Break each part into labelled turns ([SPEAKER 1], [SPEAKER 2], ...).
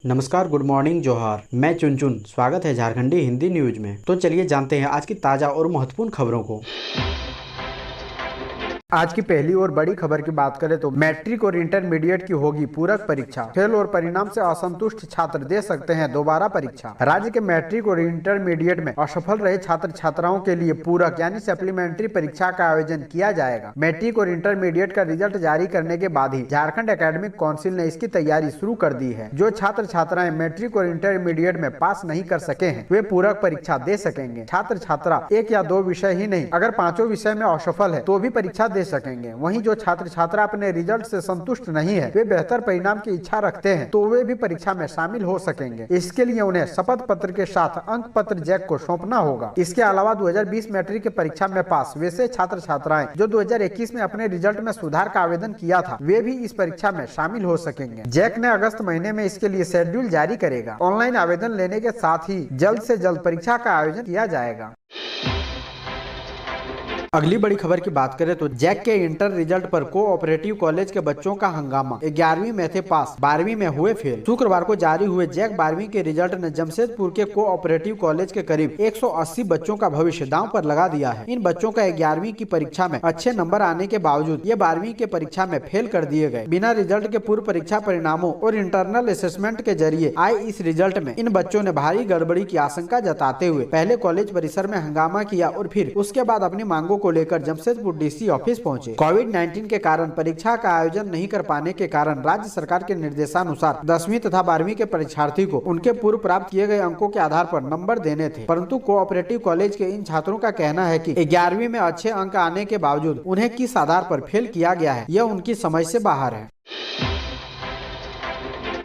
[SPEAKER 1] नमस्कार, good morning, जोहार। मैं चुन स्वागत है झारखंडी हिंदी न्यूज में। तो चलिए जानते हैं आज की ताजा और महत्वपूर्ण खबरों को। आज की पहली और बड़ी खबर की बात करें तो मैट्रिक और इंटरमीडिएट की होगी पूरक परीक्षा। फेल और परिणाम से असंतुष्ट छात्र दे सकते हैं दोबारा परीक्षा। राज्य के मैट्रिक और इंटरमीडिएट में असफल रहे छात्र छात्राओं के लिए पूरक यानी सप्लीमेंट्री परीक्षा का आयोजन किया जाएगा। मैट्रिक और इंटरमीडिएट का रिजल्ट जारी करने के बाद ही झारखंड एकेडमिक काउंसिल ने इसकी तैयारी शुरू कर दी है। जो छात्र छात्राएं मैट्रिक और इंटरमीडिएट में पास नहीं कर सके हैं वे पूरक परीक्षा दे सकेंगे। छात्र छात्रा एक या दो विषय ही नहीं, अगर पांचों विषय में असफल है तो भी परीक्षा दे सकेंगे। वहीं जो छात्र छात्रा अपने रिजल्ट से संतुष्ट नहीं है, वे बेहतर परिणाम की इच्छा रखते हैं तो वे भी परीक्षा में शामिल हो सकेंगे। इसके लिए उन्हें शपथ पत्र के साथ अंक पत्र जैक को सौंपना होगा। इसके अलावा 2020 मैट्रिक की परीक्षा में पास वैसे छात्र छात्राएं जो 2021 में अपने रिजल्ट में सुधार का आवेदन किया था, वे भी इस परीक्षा में शामिल हो सकेंगे। जैक ने अगस्त महीने में इसके लिए शेड्यूल जारी करेगा। ऑनलाइन आवेदन लेने के साथ ही जल्द से जल्द परीक्षा का आयोजन किया जाएगा। अगली बड़ी खबर की बात करें तो जैक के इंटर रिजल्ट पर कोऑपरेटिव कॉलेज के बच्चों का हंगामा। 11वीं में थे पास, 12वीं में हुए फेल। शुक्रवार को जारी हुए जैक 12वीं के रिजल्ट ने जमशेदपुर के कोऑपरेटिव कॉलेज के करीब 180 बच्चों का भविष्य दांव पर लगा दिया है। इन बच्चों का 11वीं की परीक्षा में अच्छे नंबर आने के बावजूद ये 12वीं के परीक्षा में फेल कर दिए गए। बिना रिजल्ट के पूर्व परीक्षा परिणामों और इंटरनल असेसमेंट के जरिए आए इस रिजल्ट में इन बच्चों ने भारी गड़बड़ी की आशंका जताते हुए पहले कॉलेज परिसर में हंगामा किया और फिर उसके बाद अपनी मांगों को लेकर जमशेदपुर डीसी ऑफिस पहुंचे। कोविड-19 के कारण परीक्षा का आयोजन नहीं कर पाने के कारण राज्य सरकार के निर्देशानुसार 10वीं तथा 12वीं के परीक्षार्थी को उनके पूर्व प्राप्त किए गए अंकों के आधार पर नंबर देने थे, परंतु कोऑपरेटिव कॉलेज के इन छात्रों का कहना है कि 11वीं में अच्छे अंक आने के बावजूद उन्हें किस आधार पर फेल किया गया है, यह उनकी समझ से बाहर है।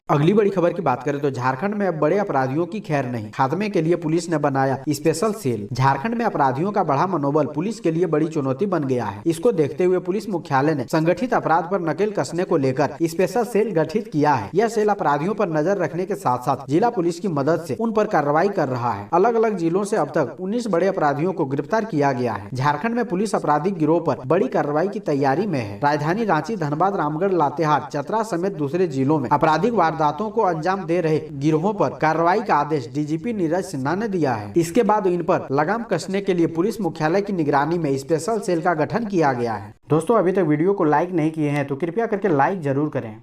[SPEAKER 1] अगली बड़ी खबर की बात करें तो झारखंड में अब बड़े अपराधियों की खैर नहीं। खात्मे के लिए पुलिस ने बनाया स्पेशल सेल। झारखंड में अपराधियों का बढ़ा मनोबल पुलिस के लिए बड़ी चुनौती बन गया है। इसको देखते हुए पुलिस मुख्यालय ने संगठित अपराध पर नकेल कसने को लेकर स्पेशल सेल गठित किया है। यह सेल अपराधियों पर नजर रखने के साथ साथ जिला पुलिस की मदद से उन पर कार्रवाई कर रहा है। अलग अलग जिलों से अब तक 19 बड़े अपराधियों को गिरफ्तार किया गया है। झारखंड में पुलिस आपराधिक गिरोह पर बड़ी कार्रवाई की तैयारी में है। राजधानी रांची, धनबाद, रामगढ़, लातेहार, चतरा समेत दूसरे जिलों में आपराधिक वारदातों को अंजाम दे रहे गिरोहों पर कार्रवाई का आदेश डीजीपी नीरज सिन्हा ने दिया है। इसके बाद इन पर लगाम कसने के लिए पुलिस मुख्यालय की निगरानी में स्पेशल सेल का गठन किया गया है। दोस्तों, अभी तक वीडियो को लाइक नहीं किए हैं तो कृपया करके लाइक जरूर करें।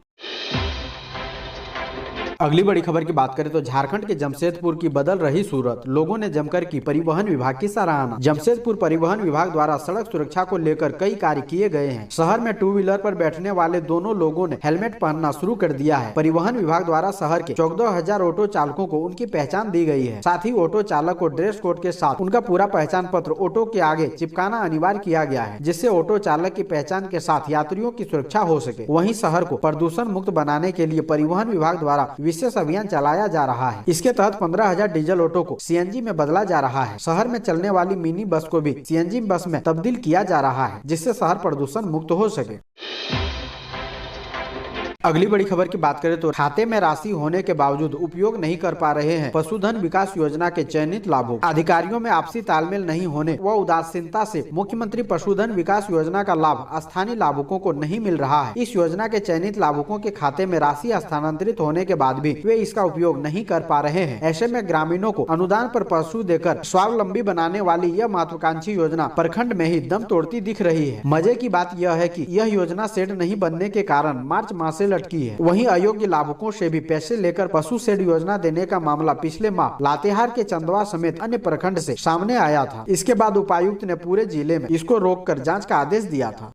[SPEAKER 1] अगली बड़ी खबर की बात करें तो झारखंड के जमशेदपुर की बदल रही सूरत। लोगों ने जमकर की परिवहन विभाग की सराहना। जमशेदपुर परिवहन विभाग द्वारा सड़क सुरक्षा को लेकर कई कार्य किए गए हैं। शहर में 2 व्हीलर पर बैठने वाले दोनों लोगों ने हेलमेट पहनना शुरू कर दिया है। परिवहन विभाग द्वारा शहर के 14,000 ऑटो चालकों को उनकी पहचान दी गई है। साथ ही ऑटो चालक को ड्रेस कोड के साथ उनका पूरा पहचान पत्र ऑटो के आगे चिपकाना अनिवार्य किया गया है, जिससे ऑटो चालक की पहचान के साथ यात्रियों की सुरक्षा हो सके। वहीं शहर को प्रदूषण मुक्त बनाने के लिए परिवहन विभाग द्वारा विशेष अभियान चलाया जा रहा है। इसके तहत 15,000 डीजल ऑटो को सीएनजी में बदला जा रहा है। शहर में चलने वाली मिनी बस को भी सीएनजी बस में तब्दील किया जा रहा है, जिससे शहर प्रदूषण मुक्त हो सके। अगली बड़ी खबर की बात करें तो खाते में राशि होने के बावजूद उपयोग नहीं कर पा रहे हैं पशुधन विकास योजना के चयनित लाभुक। अधिकारियों में आपसी तालमेल नहीं होने व उदासीनता से मुख्यमंत्री पशुधन विकास योजना का लाभ स्थानीय लाभुकों को नहीं मिल रहा है। इस योजना के चयनित लाभुकों के खाते में राशि स्थानांतरित होने के बाद भी वे इसका उपयोग नहीं कर पा रहे हैं। ऐसे में ग्रामीणों को अनुदान पर पशु देकर स्वावलंबी बनाने वाली यह महत्वाकांक्षी योजना प्रखंड में ही दम तोड़ती दिख रही है। मजे की बात यह है कि यह योजना सेट नहीं बनने के कारण मार्च माह से लटकी है। वहीं अयोग्य लाभुकों से भी पैसे लेकर पशु शेड योजना देने का मामला पिछले माह लातेहार के चंदवा समेत अन्य प्रखंड से सामने आया था। इसके बाद उपायुक्त ने पूरे जिले में इसको रोककर जांच का आदेश दिया था।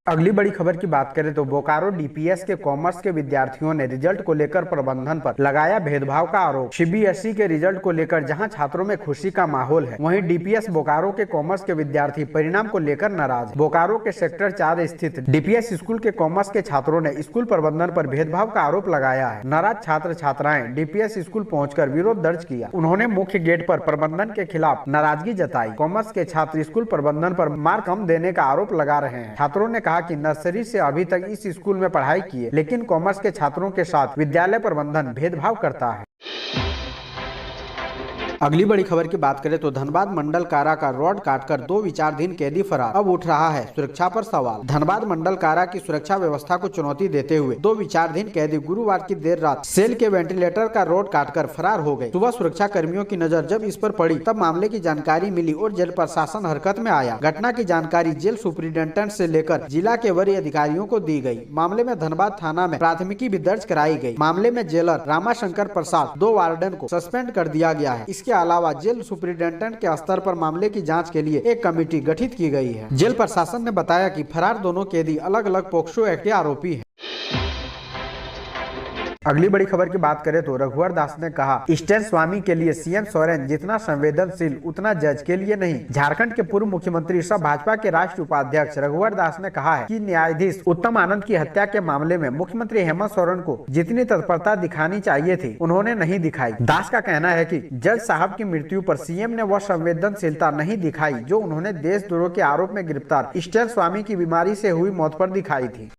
[SPEAKER 1] अगली बड़ी खबर की बात करें तो बोकारो डीपीएस के कॉमर्स के विद्यार्थियों ने रिजल्ट को लेकर प्रबंधन पर लगाया भेदभाव का आरोप। सीबीएसई के रिजल्ट को लेकर जहां छात्रों में खुशी का माहौल है, वहीं डीपीएस बोकारो के कॉमर्स के विद्यार्थी परिणाम को लेकर नाराज। बोकारो के सेक्टर 4 स्थित डीपीएस स्कूल के कॉमर्स के छात्रों ने स्कूल प्रबंधन पर भेदभाव का आरोप लगाया है। नाराज छात्र छात्राएं डीपीएस स्कूल पहुंचकर विरोध दर्ज किया। उन्होंने मुख्य गेट पर प्रबंधन के खिलाफ नाराजगी जताई। कॉमर्स के छात्र स्कूल प्रबंधन पर मार्क कम देने का आरोप लगा रहे हैं। छात्रों ने कहा कि नर्सरी से अभी तक इस स्कूल में पढ़ाई की है, लेकिन कॉमर्स के छात्रों के साथ विद्यालय प्रबंधन भेदभाव करता है। अगली बड़ी खबर की बात करें तो धनबाद मंडल कारा का रॉड काटकर 2 विचाराधीन कैदी फरार। अब उठ रहा है सुरक्षा पर सवाल। धनबाद मंडल कारा की सुरक्षा व्यवस्था को चुनौती देते हुए 2 विचाराधीन कैदी गुरुवार की देर रात सेल के वेंटिलेटर का रॉड काटकर फरार हो गए। सुबह सुरक्षा कर्मियों की नजर जब इस पर पड़ी तब मामले की जानकारी मिली और जेल प्रशासन हरकत में आया। घटना की जानकारी जेल सुपरिटेंडेंट से लेकर जिला के वरीय अधिकारियों को दी गई। मामले में धनबाद थाना में प्राथमिकी भी दर्ज कराई गई। मामले में जेलर रामाशंकर प्रसाद 2 वार्डन को सस्पेंड कर दिया गया है। इसके अलावा जेल सुपरिटेंडेंट के स्तर पर मामले की जांच के लिए एक कमेटी गठित की गई है। जेल प्रशासन ने बताया कि फरार दोनों कैदी अलग अलग पोक्सो एक्ट के आरोपी हैं। अगली बड़ी खबर की बात करें तो रघुवर दास ने कहा, स्टैन स्वामी के लिए सीएम सोरेन जितना संवेदनशील उतना जज के लिए नहीं। झारखंड के पूर्व मुख्यमंत्री सह भाजपा के राष्ट्रीय उपाध्यक्ष रघुवर दास ने कहा है कि न्यायाधीश उत्तम आनंद की हत्या के मामले में मुख्यमंत्री हेमंत सोरेन को जितनी तत्परता दिखानी चाहिए थी उन्होंने नहीं दिखाई। दास का कहना है कि जज साहब की मृत्यु पर सीएम ने वह संवेदनशीलता नहीं दिखाई जो उन्होंने देशद्रोह के आरोप में गिरफ्तार स्टैन स्वामी की बीमारी से हुई मौत पर दिखाई थी।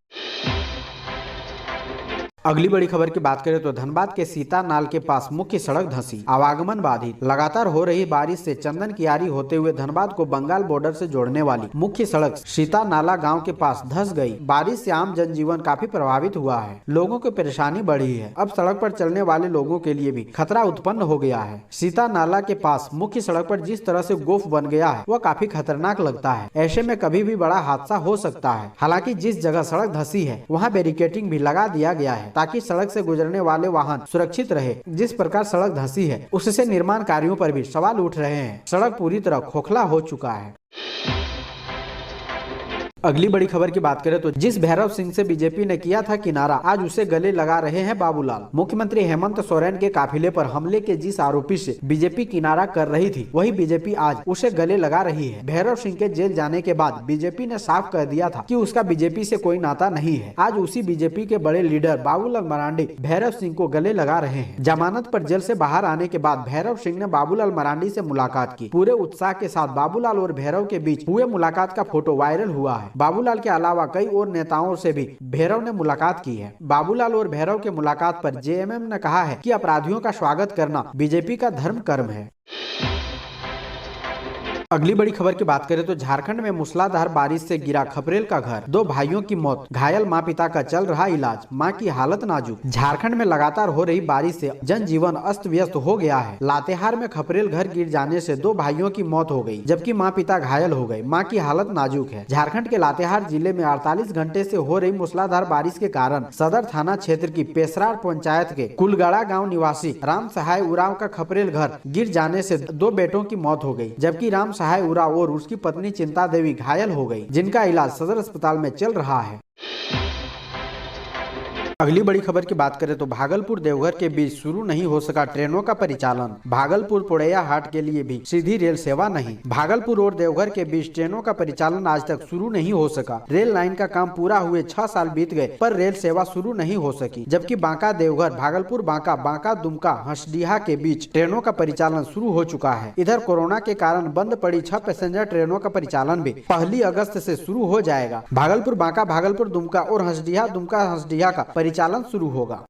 [SPEAKER 1] अगली बड़ी खबर की बात करें तो धनबाद के सीता नाल के पास मुख्य सड़क धंसी, आवागमन बाधित। लगातार हो रही बारिश से चंदन कियारी होते हुए धनबाद को बंगाल बॉर्डर से जोड़ने वाली मुख्य सड़क सीता नाला गांव के पास धंस गई। बारिश से आम जनजीवन काफी प्रभावित हुआ है। लोगों की परेशानी बढ़ी है। अब सड़क पर चलने वाले लोगों के लिए भी खतरा उत्पन्न हो गया है। सीता नाला के पास मुख्य सड़क पर जिस तरह से गोफ बन गया है वह काफी खतरनाक लगता है। ऐसे में कभी भी बड़ा हादसा हो सकता है। हालांकि जिस जगह सड़क धंसी है वहाँ बैरिकेडिंग भी लगा दिया गया है ताकि सड़क से गुजरने वाले वाहन सुरक्षित रहे। जिस प्रकार सड़क धंसी है उससे निर्माण कार्यों पर भी सवाल उठ रहे हैं। सड़क पूरी तरह खोखला हो चुका है। अगली बड़ी खबर की बात करें तो जिस भैरव सिंह से बीजेपी ने किया था किनारा आज उसे गले लगा रहे हैं बाबूलाल। मुख्यमंत्री हेमंत सोरेन के काफिले पर हमले के जिस आरोपी से बीजेपी किनारा कर रही थी वही बीजेपी आज उसे गले लगा रही है। भैरव सिंह के जेल जाने के बाद बीजेपी ने साफ कर दिया था कि उसका बीजेपी से कोई नाता नहीं है। आज उसी बीजेपी के बड़े लीडर बाबूलाल मरांडी भैरव सिंह को गले लगा रहे हैं। जमानत पर जेल से बाहर आने के बाद भैरव सिंह ने बाबूलाल मरांडी से मुलाकात की। पूरे उत्साह के साथ बाबूलाल और भैरव के बीच हुए मुलाकात का फोटो वायरल हुआ है। बाबूलाल के अलावा कई और नेताओं से भी भैरव ने मुलाकात की है। बाबूलाल और भैरव के मुलाकात पर जेएमएम ने कहा है कि अपराधियों का स्वागत करना बीजेपी का धर्म कर्म है। अगली बड़ी खबर की बात करें तो झारखंड में मूसलाधार बारिश से गिरा खपरेल का घर, 2 भाइयों की मौत, घायल मां पिता का चल रहा इलाज, मां की हालत नाजुक। झारखंड में लगातार हो रही बारिश से जनजीवन अस्त व्यस्त हो गया है। लातेहार में खपरेल घर गिर जाने से 2 भाइयों की मौत हो गई जबकि मां पिता घायल हो गए। मां की हालत नाजुक है। झारखंड के लातेहार जिले में 48 घंटे से हो रही मूसलाधार बारिश के कारण सदर थाना क्षेत्र की पेसरार पंचायत के कुलगड़ा गाँव निवासी राम सहाय उरांव का खपरेल घर गिर जाने से 2 बेटों की मौत हो गई जबकि राम सहाय उरांव और उसकी पत्नी चिंता देवी घायल हो गई जिनका इलाज सदर अस्पताल में चल रहा है। अगली बड़ी खबर की बात करें तो भागलपुर देवघर के बीच शुरू नहीं हो सका ट्रेनों का परिचालन। भागलपुर पुड़ैया हाट के लिए भी सीधी रेल सेवा नहीं। भागलपुर और देवघर के बीच ट्रेनों का परिचालन आज तक शुरू नहीं हो सका। रेल लाइन का काम पूरा हुए 6 साल बीत गए पर रेल सेवा शुरू नहीं हो सकी। जबकि बांका देवघर, भागलपुर बांका, बांका दुमका, हंसडीहा के बीच ट्रेनों का परिचालन शुरू हो चुका है। इधर कोरोना के कारण बंद पड़ी 6 पैसेंजर ट्रेनों का परिचालन भी 1 अगस्त से शुरू हो जाएगा। भागलपुर बांका, भागलपुर दुमका और हंसडीहा दुमका हंसडीहा का परिचालन शुरू होगा।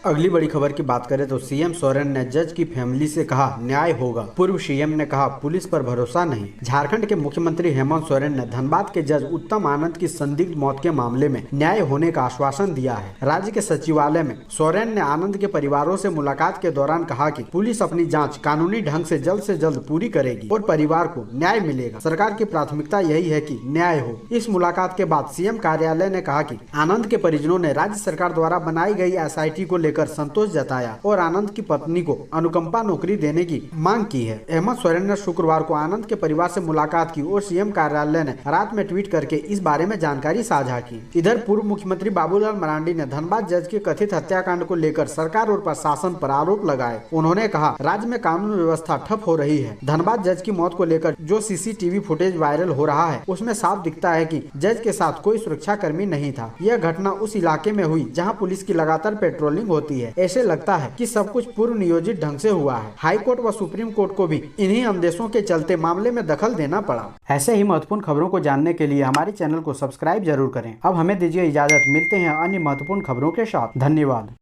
[SPEAKER 1] अगली बड़ी खबर की बात करें तो सीएम सोरेन ने जज की फैमिली से कहा न्याय होगा। पूर्व सीएम ने कहा पुलिस पर भरोसा नहीं। झारखंड के मुख्यमंत्री हेमंत सोरेन ने धनबाद के जज उत्तम आनंद की संदिग्ध मौत के मामले में न्याय होने का आश्वासन दिया है। राज्य के सचिवालय में सोरेन ने आनंद के परिवारों से मुलाकात के दौरान कहा कि पुलिस अपनी जाँच कानूनी ढंग से जल्द पूरी करेगी और परिवार को न्याय मिलेगा। सरकार की प्राथमिकता यही है कि न्याय हो। इस मुलाकात के बाद सीएम कार्यालय ने कहा कि आनंद के परिजनों ने राज्य सरकार द्वारा बनाई गई एसआईटी को लेकर संतोष जताया और आनंद की पत्नी को अनुकंपा नौकरी देने की मांग की है। हेमंत सोरेन ने शुक्रवार को आनंद के परिवार से मुलाकात की और सीएम कार्यालय ने रात में ट्वीट करके इस बारे में जानकारी साझा की। इधर पूर्व मुख्यमंत्री बाबूलाल मरांडी ने धनबाद जज के कथित हत्याकांड को लेकर सरकार और प्रशासन पर आरोप लगाए। उन्होंने कहा राज्य में कानून व्यवस्था ठप हो रही है। धनबाद जज की मौत को लेकर जो सीसीटीवी फुटेज वायरल हो रहा है उसमें साफ दिखता है कि जज के साथ कोई सुरक्षा कर्मी नहीं था। यह घटना उस इलाके में हुई जहां पुलिस की लगातार पेट्रोलिंग होती है। ऐसे लगता है कि सब कुछ पूर्व नियोजित ढंग से हुआ है। हाई कोर्ट व सुप्रीम कोर्ट को भी इन्हीं अंदेशों के चलते मामले में दखल देना पड़ा। ऐसे ही महत्वपूर्ण खबरों को जानने के लिए हमारे चैनल को सब्सक्राइब जरूर करें। अब हमें दीजिए इजाजत, मिलते हैं अन्य महत्वपूर्ण खबरों के साथ। धन्यवाद।